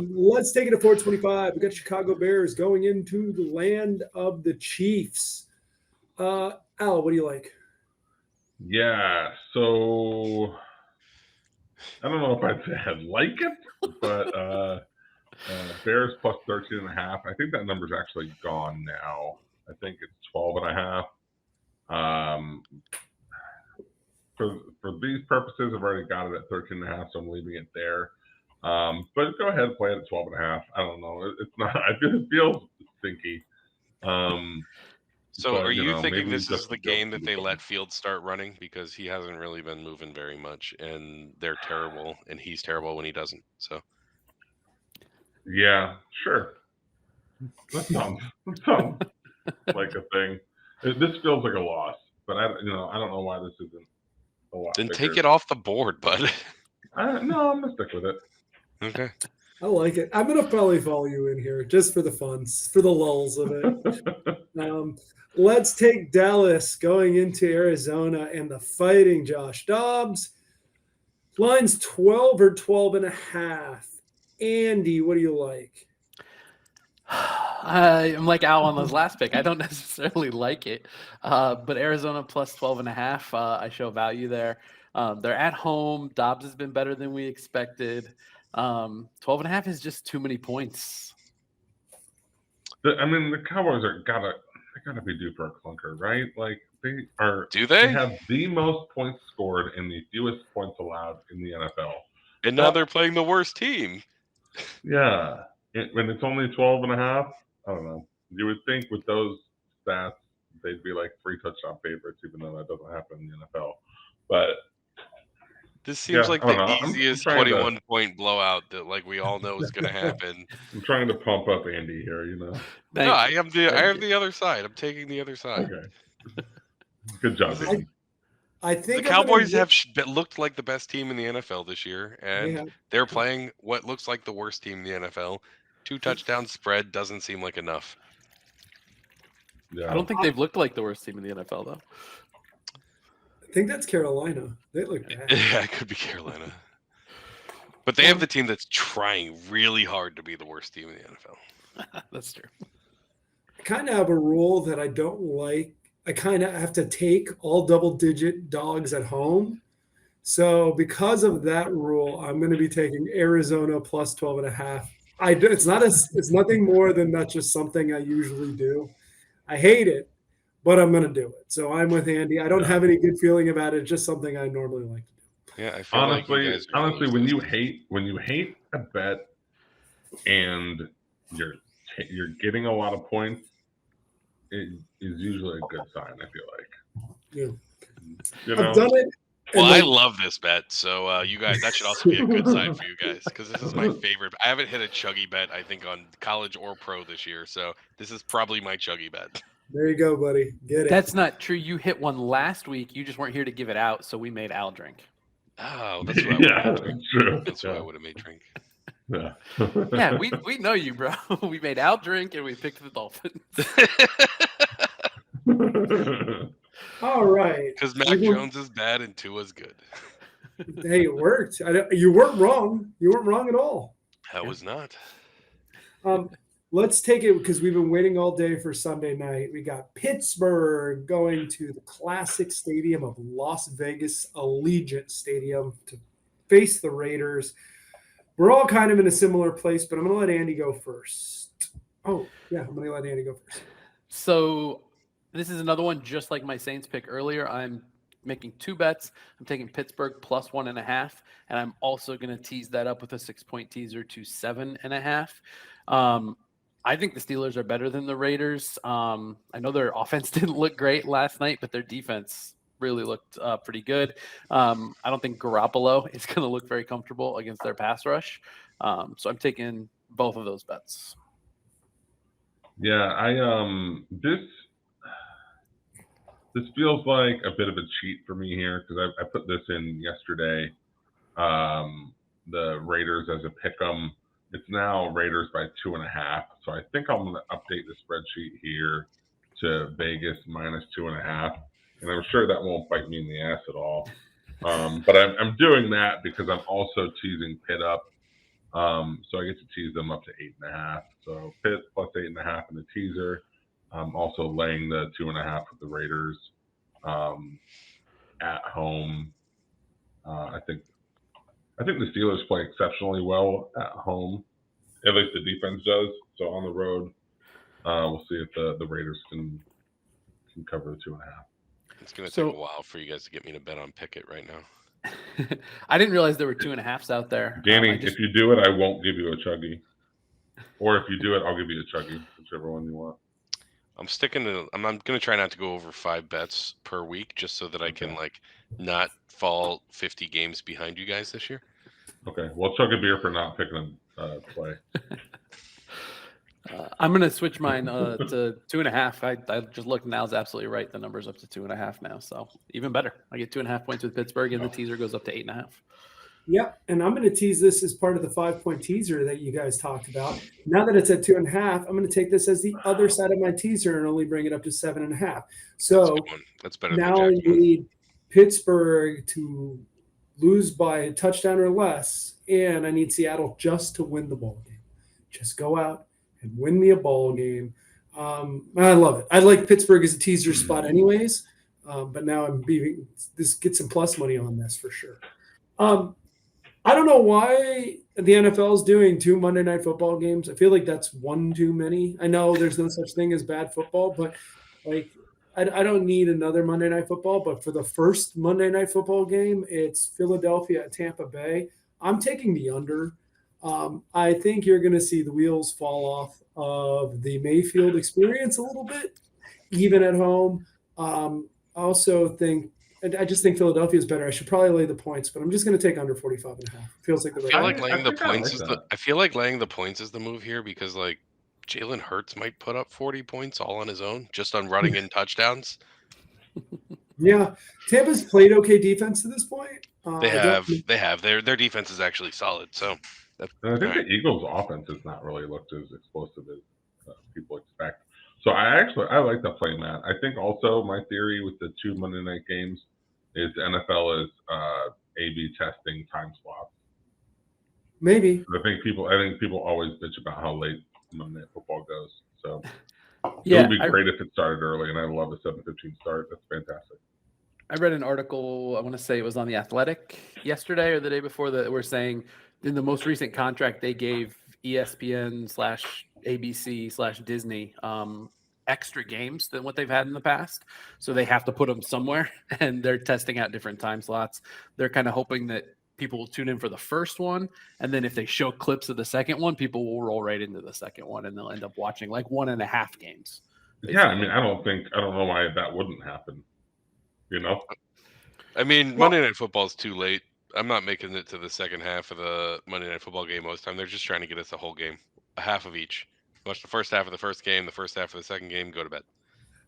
Let's take it to 425. We got Chicago Bears going into the land of the Chiefs. Al, what do you like? Yeah, so I don't know if I'd say I like it, but Bears plus 13.5. I think that number's actually gone now. I think it's 12.5. For these purposes, I've already got it at 13.5, so I'm leaving it there. But go ahead and play it at 12.5. I don't know. It's not. It feels stinky. So are you thinking this is the game that they let Fields start running because he hasn't really been moving very much, and they're terrible, and he's terrible when he doesn't? So. Yeah, sure. That sounds like a thing. This feels like a loss, but I don't know why this isn't a lot. Then take it off the board, bud. No, I'm gonna stick with it. Okay. I like it. I'm gonna probably follow you in here just for the funs, for the lulls of it. Let's take Dallas going into Arizona and the Fighting Josh Dobbs. Line's 12 or 12.5. Andy, what do you like? I'm like Al on those last pick. I don't necessarily like it, but Arizona plus 12.5. I show value there. They're at home. Dobbs has been better than we expected. 12.5 is just too many points. The Cowboys gotta be due for a clunker, right? Like they are. Do they? They have the most points scored and the fewest points allowed in the NFL. And now they're playing the worst team. Yeah. When it's only 12.5, I don't know. You would think with those stats, they'd be like 3 touchdown favorites, even though that doesn't happen in the NFL. But this seems like the easiest 21-point blowout that like we all know is going to happen. I'm trying to pump up Andy here, No, I have the other side. I'm taking the other side. Okay. Good job, Andy. I think the Cowboys have looked like the best team in the NFL this year, and they're playing what looks like the worst team in the NFL. 2 touchdown spread doesn't seem like enough. Yeah. I don't think they've looked like the worst team in the NFL, though. I think that's Carolina. They look bad. Yeah, it could be Carolina. But they have the team that's trying really hard to be the worst team in the NFL. That's true. I kind of have a rule that I don't like. I kind of have to take all double-digit dogs at home. So because of that rule, I'm going to be taking Arizona plus 12.5. It's nothing more than that's just something I usually do. I hate it, but I'm going to do it. So I'm with Andy. I don't have any good feeling about it. It's just something I normally like to do. Yeah, I feel honestly, like when you hate a bet and you're getting a lot of points, it is usually a good sign. I feel like. Yeah. I've done it. Well, I love this bet, so you guys, that should also be a good sign for you guys, because this is my favorite. I haven't hit a chuggy bet, I think, on college or pro this year, so this is probably my chuggy bet. There you go, buddy. Get it. That's not true. You hit one last week. You just weren't here to give it out, so we made Al drink. Oh, that's what I would have made drink. That's what I would have made drink. Yeah. Yeah, we know you, bro. We made Al drink, and we picked the Dolphins. All right. Because Mac Jones is bad and Tua's good. Hey, it worked. You weren't wrong. You weren't wrong at all. I was not. Let's take it because we've been waiting all day for Sunday night. We got Pittsburgh going to the classic stadium of Las Vegas, Allegiant Stadium, to face the Raiders. We're all kind of in a similar place, but I'm going to let Andy go first. Oh, yeah, I'm going to let Andy go first. So this is another one just like my Saints pick earlier. I'm making 2 bets. I'm taking Pittsburgh plus 1.5, and I'm also going to tease that up with a 6-point teaser to 7.5. I think the Steelers are better than the Raiders. I know their offense didn't look great last night, but their defense really looked pretty good. I don't think Garoppolo is going to look very comfortable against their pass rush. So I'm taking both of those bets. Yeah, this feels like a bit of a cheat for me here because I put this in yesterday. The Raiders as a pick'em. It's now Raiders by 2.5. So I think I'm going to update the spreadsheet here to Vegas minus 2.5. And I'm sure that won't bite me in the ass at all. But I'm doing that because I'm also teasing Pitt up. So I get to tease them up to 8.5. So Pitt plus 8.5 in the teaser. I'm also laying the 2.5 with the Raiders at home. I think the Steelers play exceptionally well at home. At least the defense does. So on the road, we'll see if the Raiders can cover the 2.5. It's going to take a while for you guys to get me to bet on Pickett right now. I didn't realize there were 2.5s out there. Danny, if you do it, I won't give you a chuggy. Or if you do it, I'll give you a chuggy, whichever one you want. I'm going to try not to go over 5 bets per week just so that I can not fall 50 games behind you guys this year. Okay. Well, chug a beer for not picking a play. I'm going to switch mine to 2.5. I just looked now. Is absolutely right. The number's up to 2.5 now. So even better. I get 2.5 points with Pittsburgh, and the teaser goes up to 8.5. Yep, and I'm going to tease this as part of the 5-point teaser that you guys talked about. Now that it's at 2.5, I'm going to take this as the other side of my teaser and only bring it up to 7.5. So that's better. Now I need Pittsburgh to lose by a touchdown or less, and I need Seattle just to win the ball game. Just go out and win me a ball game. I love it. I like Pittsburgh as a teaser spot anyways, but now I'm beating this. Get some plus money on this for sure. I don't know why the NFL is doing 2 Monday Night Football games. I feel like that's one too many. I know there's no such thing as bad football, but I don't need another Monday Night Football. But for the first Monday Night Football game, it's Philadelphia at Tampa Bay. I'm taking the under. I think you're going to see the wheels fall off of the Mayfield experience a little bit, even at home. I just think Philadelphia is better. I should probably lay the points, but I'm just going to take under 45.5. Feels like the right. I feel like laying the points is the move here because Jalen Hurts might put up 40 points all on his own just on running in touchdowns. Yeah, Tampa's played okay defense to this point. They have. Their defense is actually solid. So I think the Eagles' offense has not really looked as explosive as people expect. So I like the play, Matt. I think also my theory with the 2 Monday night games is NFL is A/B testing time slots. Maybe. I think people always bitch about how late Monday Night Football goes. So it would be great if it started early, and I love a 7:15 start. That's fantastic. I read an article, I want to say it was on The Athletic yesterday or the day before, that we're saying in the most recent contract they gave ESPN/ABC/Disney extra games than what they've had in the past. So they have to put them somewhere, and they're testing out different time slots. They're kind of hoping that people will tune in for the first one, and then if they show clips of the second one, people will roll right into the second one, and they'll end up watching like 1.5 games. Basically. Yeah, I mean, I don't know why that wouldn't happen. I mean, Monday Night Football is too late. I'm not making it to the second half of the Monday Night Football game most of the time. They're just trying to get us the whole game, a half of each. Watch the first half of the first game, the first half of the second game, go to bed.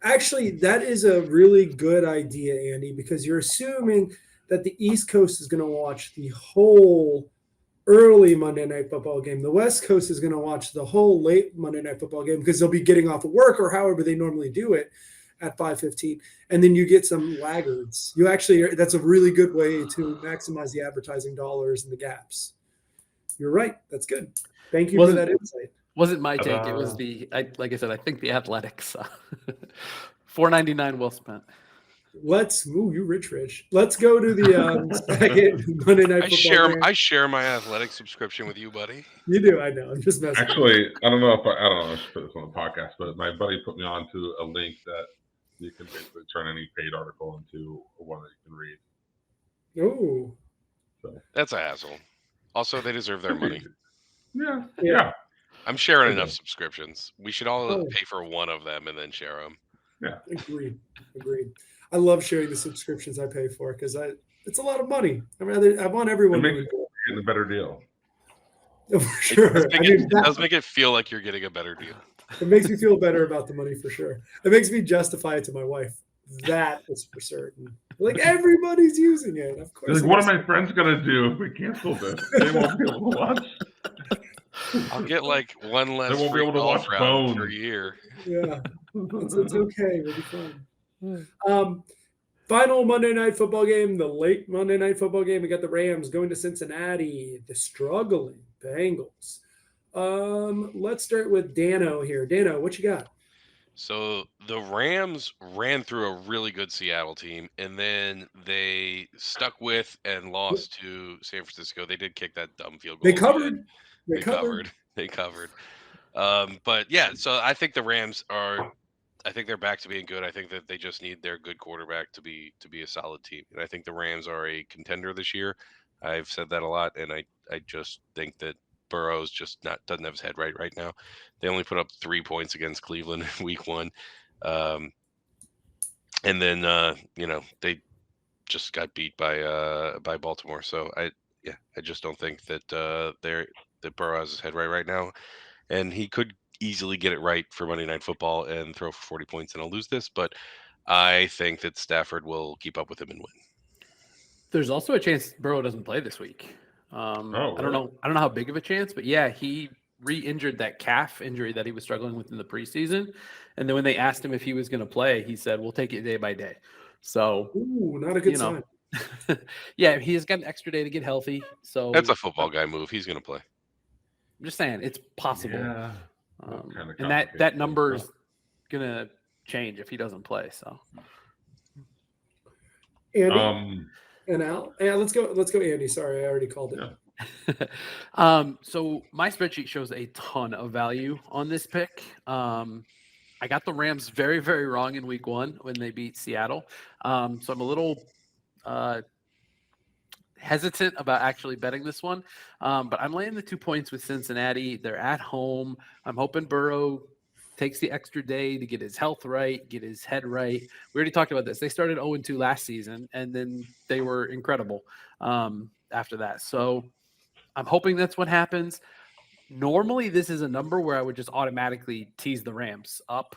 Actually, that is a really good idea, Andy, because you're assuming that the East Coast is going to watch the whole early Monday Night Football game. The West Coast is going to watch the whole late Monday Night Football game because they'll be getting off of work or however they normally do it at 5:15. And then you get some laggards. That's a really good way to maximize the advertising dollars and the gaps. You're right. That's good. Thank you for that insight. Wasn't my take. It was like I said, I think the Athletics. $4.99 well spent. You rich. Let's go to the second Monday Night Football game. I share my Athletic subscription with you, buddy. You do, I know. I'm just messing. Actually, I don't know if I should put this on the podcast, but my buddy put me on to a link that you can basically turn any paid article into one that you can read. Oh, so that's a hassle. Also, they deserve their money. Yeah. I'm sharing enough subscriptions. We should all pay for one of them and then share them. Yeah. Agreed. I love sharing the subscriptions I pay for because it's a lot of money. I want everyone to get a better deal. For sure. It does make it feel like you're getting a better deal. It makes me feel better about the money for sure. It makes me justify it to my wife. That is for certain. Like everybody's using it. Of course. Like, what are my friends gonna do if we cancel this? They won't be able to watch. I'll get like one less. They won't be able to watch Bone for a year. Yeah, it's okay. We'll be fine. Final Monday Night Football game, the late Monday Night Football game. We got the Rams going to Cincinnati, the struggling Bengals. Let's start with Dano here. Dano, what you got? So the Rams ran through a really good Seattle team, and then they stuck with and lost to San Francisco. They did kick that dumb field goal. They covered. They covered. But yeah, so I think the Rams I think they're back to being good. I think that they just need their good quarterback to be a solid team. And I think the Rams are a contender this year. I've said that a lot, and I just think that Burrow's just doesn't have his head right now. They only put up 3 points against Cleveland in week 1. And then they just got beat by Baltimore. So I just don't think that that Burrow has his head right now. And he could easily get it right for Monday Night Football and throw for 40 points and I'll lose this, but I think that Stafford will keep up with him and win. There's also a chance Burrow doesn't play this week. I don't know how big of a chance, but yeah, he re-injured that calf injury that he was struggling with in the preseason. And then when they asked him if he was going to play, he said, "We'll take it day by day." So, not a good sign. Yeah, he's got an extra day to get healthy. So that's a football guy move. He's going to play. I'm just saying it's possible. Yeah. And that number is going to change if he doesn't play. So, Andy and Al, let's go, Andy. Sorry, I already called it. Yeah. So my spreadsheet shows a ton of value on this pick. I got the Rams very, very wrong in week 1 when they beat Seattle. So I'm a little hesitant about actually betting this one. But I'm laying the 2 points with Cincinnati. They're at home. I'm hoping Burrow takes the extra day to get his health right, get his head right. We already talked about this. They started 0-2 last season, and then they were incredible after that. So I'm hoping that's what happens. Normally, this is a number where I would just automatically tease the Rams up,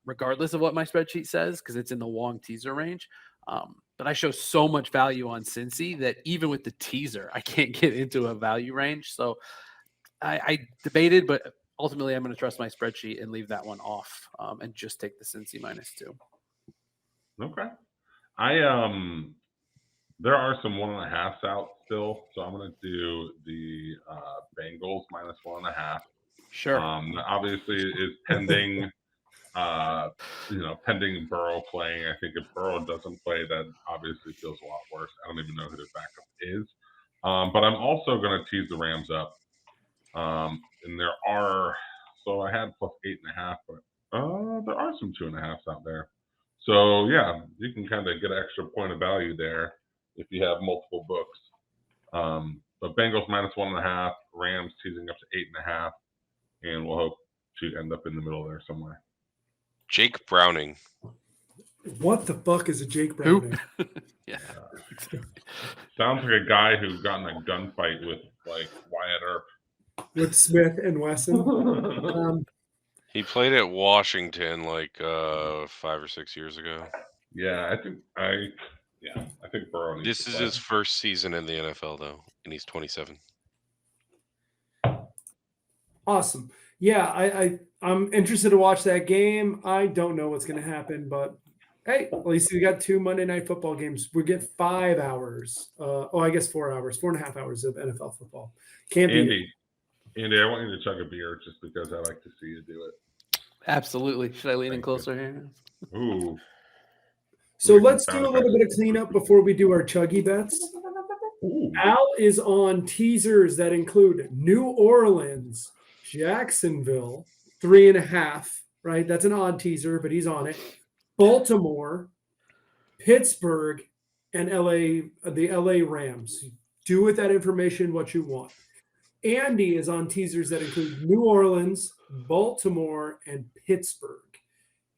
regardless of what my spreadsheet says, because it's in the long teaser range. But I show so much value on Cincy that even with the teaser, I can't get into a value range. So I debated, but ultimately I'm going to trust my spreadsheet and leave that one off and just take the Cincy -2. Okay. There are some 1.5s out still, so I'm going to do the Bengals -1.5. Sure. Obviously, is pending, pending Burrow playing. I think if Burrow doesn't play, that obviously feels a lot worse. I don't even know who their backup is. But I'm also going to tease the Rams up. And there are, so I had +8.5, but There are some 2.5s out there. So yeah, you can kind of get an extra point of value there if you have multiple books. But Bengals -1.5, Rams teasing up to 8.5, and we'll hope to end up in the middle there somewhere. Jake Browning. What the fuck is a Jake Browning? Yeah. Sounds like a guy who got in a gunfight with like Wyatt Earp. With Smith and Wesson. He played at Washington like 5 or 6 years ago. Yeah, I think Burrow needs This to is play. his first season in the NFL, though, and he's 27. Awesome. Yeah, I'm interested to watch that game. I don't know what's going to happen, but hey, at least we got 2 Monday Night Football games. We get 5 hours. I guess 4 hours, 4.5 hours of NFL football. Can't be. Andy, I want you to chug a beer just because I like to see you do it. Absolutely. Should I lean in closer here? Ooh. So let's do a little bit of cleanup before we do our chuggy bets. Ooh. Al is on teasers that include New Orleans, Jacksonville, 3.5, right? That's an odd teaser, but he's on it. Baltimore, Pittsburgh, and the LA Rams. Do with that information what you want. Andy is on teasers that include New Orleans, Baltimore, and Pittsburgh.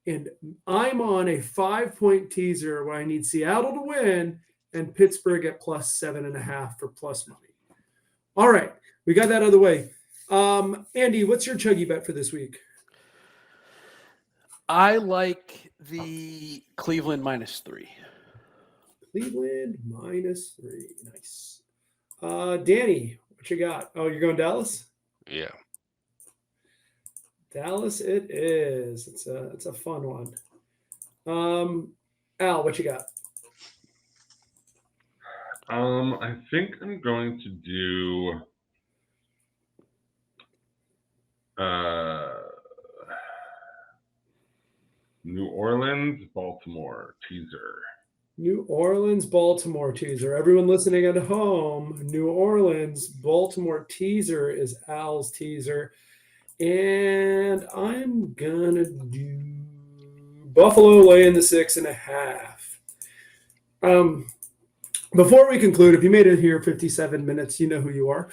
And I'm on a 5-point teaser where I need Seattle to win and Pittsburgh at +7.5 for plus money. All right, we got that out of the way. Andy, what's your chuggy bet for this week? I like the Cleveland -3. Cleveland -3. Nice. Danny, what you got? Oh, you're going Dallas? Yeah. Dallas it is. It's a fun one. Al, what you got? I think I'm going to do New Orleans, Baltimore teaser. New Orleans, Baltimore teaser. Everyone listening at home, New Orleans, Baltimore teaser is Al's teaser. And I'm going to do Buffalo laying the 6.5. Before we conclude, if you made it here 57 minutes, you know who you are.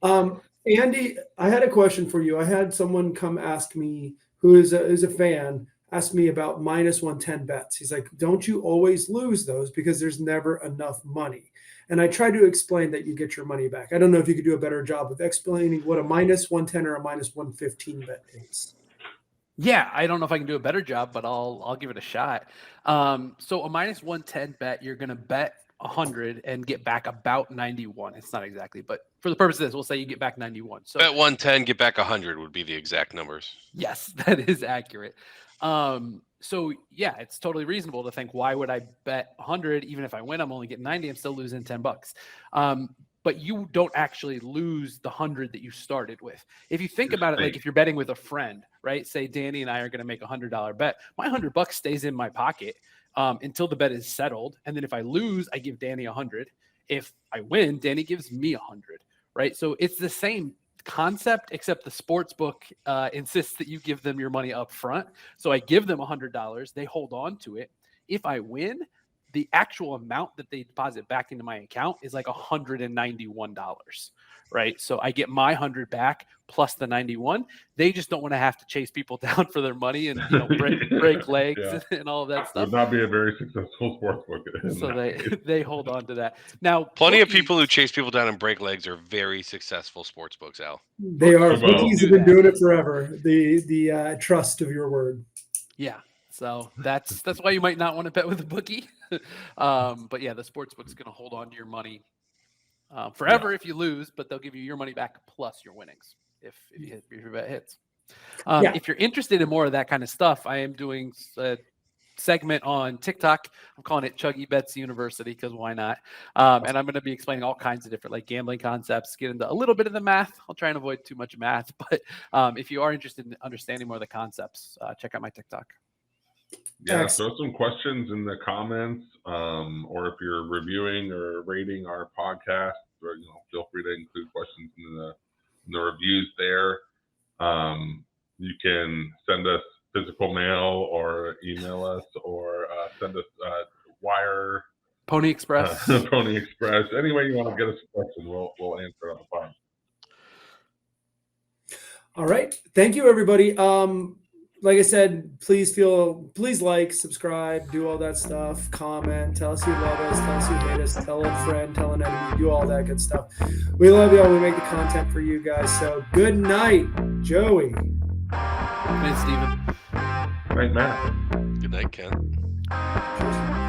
Andy, I had a question for you. I had someone come ask me, who is a fan, ask me about -110 bets. He's like, don't you always lose those because there's never enough money? And I tried to explain that you get your money back. I don't know if you could do a better job of explaining what a -110 or a -115 bet is. Yeah, I don't know if I can do a better job, but I'll give it a shot. So a -110 bet, you're going to bet 100 and get back about 91. It's not exactly, but for the purpose of this, we'll say you get back 91. So bet 110, get back 100 would be the exact numbers. Yes, that is accurate. So yeah, it's totally reasonable to think, why would I bet 100? Even if I win, I'm only getting 90. I'm still losing $10. But you don't actually lose the 100 that you started with. If you think about it, like if you're betting with a friend, right? Say Danny and I are going to make a $100 bet. My $100 stays in my pocket until the bet is settled. And then if I lose, I give Danny 100. If I win, Danny gives me 100, right? So it's the same concept, except the sports book insists that you give them your money up front. So I give them $100. They hold on to it. If I win, the actual amount that they deposit back into my account is like $191, right? So I get my 100 back plus the 91. They just don't want to have to chase people down for their money and break legs and all of that stuff. Would not be a very successful sportsbook. So they hold on to that. Now, plenty of people who chase people down and break legs are very successful sports books, Al. They are. Bookies have been doing it forever. The trust of your word. Yeah. So that's why you might not want to bet with a bookie. But yeah, the sports book's going to hold on to your money forever if you lose, but they'll give you your money back plus your winnings if your bet hits. If you're interested in more of that kind of stuff, I am doing a segment on TikTok. I'm calling it ChuggieBets University because why not? And I'm going to be explaining all kinds of different like gambling concepts, get into a little bit of the math. I'll try and avoid too much math, but if you are interested in understanding more of the concepts, check out my TikTok. Yeah, throw some questions in the comments, or if you're reviewing or rating our podcast, feel free to include questions in the reviews there. You can send us physical mail or email us or send us wire. Pony Express. Pony Express. Any way you want to get us a question, we'll answer on the phone. All right. Thank you, everybody. Like I said, please like, subscribe, do all that stuff, comment, tell us you love us, tell us you hate us, tell a friend, tell an enemy, do all that good stuff. We love y'all. We make the content for you guys. So good night, Joey. Good night, Steven. Right, Matt. Good night, Ken. Cheers.